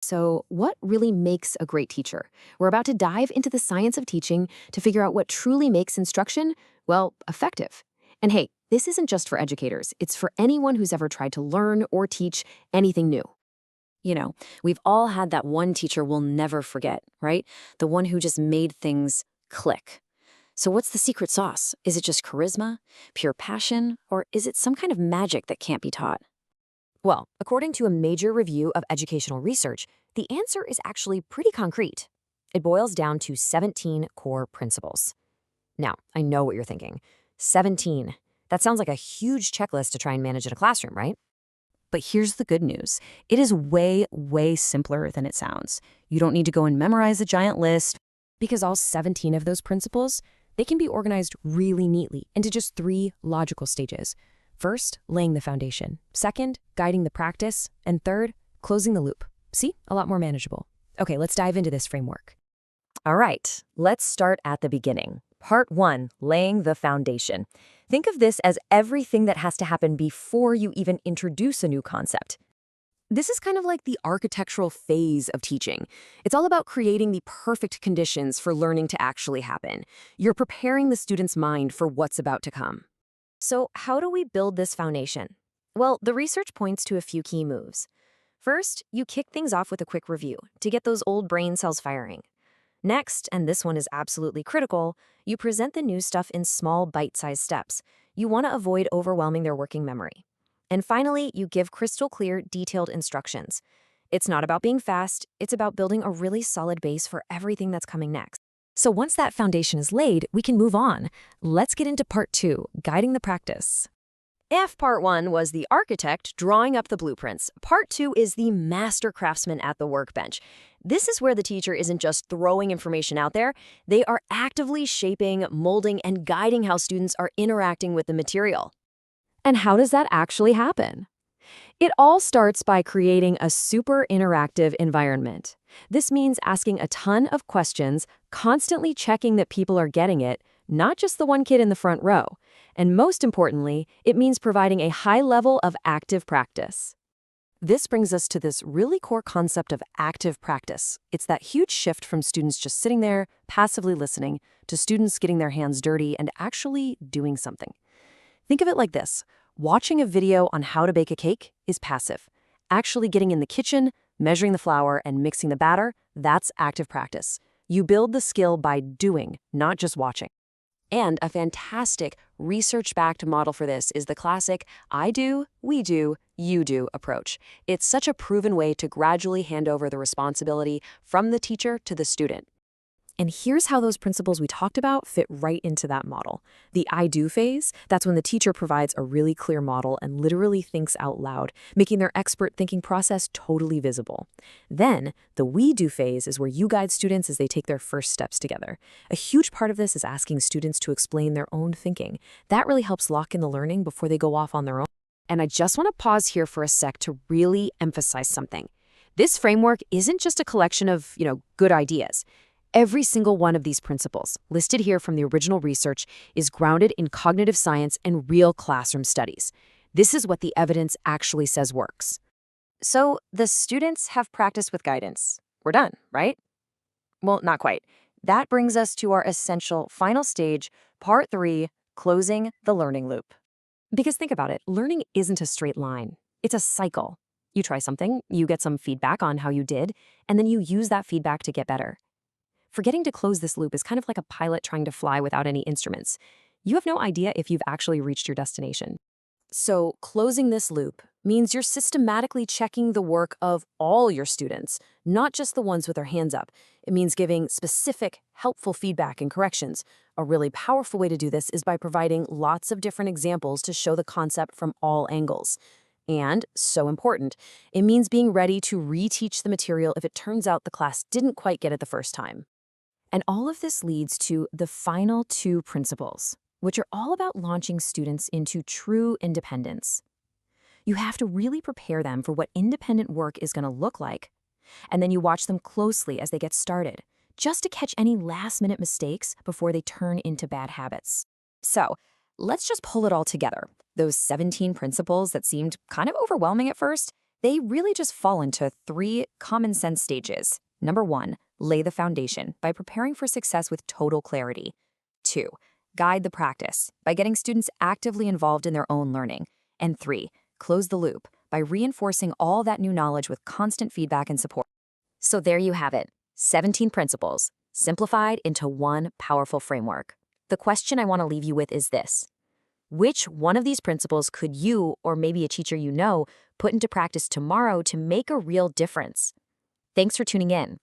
So, what really makes a great teacher? We're about to dive into the science of teaching to figure out what truly makes instruction, well, effective. And hey, this isn't just for educators, it's for anyone who's ever tried to learn or teach anything new. You know, we've all had that one teacher we'll never forget, right? The one who just made things click. So, what's the secret sauce? Is it just charisma, pure passion, or is it some kind of magic that can't be taught? Well, according to a major review of educational research, the answer is actually pretty concrete. It boils down to 17 core principles. Now, I know what you're thinking. 17. That sounds like a huge checklist to try and manage in a classroom, right? But here's the good news, it is way, way simpler than it sounds. You don't need to go and memorize a giant list. Because all 17 of those principles, they can be organized really neatly into just three logical stages. First, laying the foundation. Second, guiding the practice. And third, closing the loop. See? A lot more manageable. Okay, let's dive into this framework. All right, let's start at the beginning. Part 1, laying the foundation. Think of this as everything that has to happen before you even introduce a new concept. This is kind of like the architectural phase of teaching. It's all about creating the perfect conditions for learning to actually happen. You're preparing the student's mind for what's about to come. So, how do we build this foundation? Well, the research points to a few key moves. First, you kick things off with a quick review to get those old brain cells firing. Next, and this one is absolutely critical, you present the new stuff in small bite-sized steps. You want to avoid overwhelming their working memory. And finally, you give crystal clear, detailed instructions. It's not about being fast, it's about building a really solid base for everything that's coming next. So once that foundation is laid, we can move on. Let's get into part 2, guiding the practice. If part 1 was the architect drawing up the blueprints, part 2 is the master craftsman at the workbench. This is where the teacher isn't just throwing information out there, they are actively shaping, molding, and guiding how students are interacting with the material. And how does that actually happen? It all starts by creating a super interactive environment. This means asking a ton of questions, constantly checking that people are getting it, not just the one kid in the front row. And most importantly, it means providing a high level of active practice. This brings us to this really core concept of active practice. It's that huge shift from students just sitting there, passively listening, to students getting their hands dirty and actually doing something. Think of it like this. Watching a video on how to bake a cake is passive. Actually getting in the kitchen, measuring the flour, and mixing the batter, that's active practice. You build the skill by doing, not just watching. And a fantastic research-backed model for this is the classic I do, we do, you do approach. It's such a proven way to gradually hand over the responsibility from the teacher to the student. And here's how those principles we talked about fit right into that model. The I do phase, that's when the teacher provides a really clear model and literally thinks out loud, making their expert thinking process totally visible. Then, the we do phase is where you guide students as they take their first steps together. A huge part of this is asking students to explain their own thinking. That really helps lock in the learning before they go off on their own. And I just want to pause here for a sec to really emphasize something. This framework isn't just a collection of, good ideas. Every single one of these principles, listed here from the original research, is grounded in cognitive science and real classroom studies. This is what the evidence actually says works. So, the students have practiced with guidance. We're done, right? Well, not quite. That brings us to our essential final stage, part 3, closing the learning loop. Because think about it, learning isn't a straight line. It's a cycle. You try something, you get some feedback on how you did, and then you use that feedback to get better. Forgetting to close this loop is kind of like a pilot trying to fly without any instruments. You have no idea if you've actually reached your destination. So, closing this loop means you're systematically checking the work of all your students, not just the ones with their hands up. It means giving specific, helpful feedback and corrections. A really powerful way to do this is by providing lots of different examples to show the concept from all angles. And, so important, it means being ready to reteach the material if it turns out the class didn't quite get it the first time. And all of this leads to the final 2 principles, which are all about launching students into true independence. You have to really prepare them for what independent work is going to look like, and then you watch them closely as they get started, just to catch any last-minute mistakes before they turn into bad habits. So, let's just pull it all together. Those 17 principles that seemed kind of overwhelming at first, They really just fall into 3 common sense stages. Number 1, lay the foundation by preparing for success with total clarity. 2, guide the practice by getting students actively involved in their own learning. And 3, close the loop by reinforcing all that new knowledge with constant feedback and support. So there you have it, 17 principles, simplified into one powerful framework. The question I want to leave you with is this: which one of these principles could you, or maybe a teacher you know, put into practice tomorrow to make a real difference? Thanks for tuning in.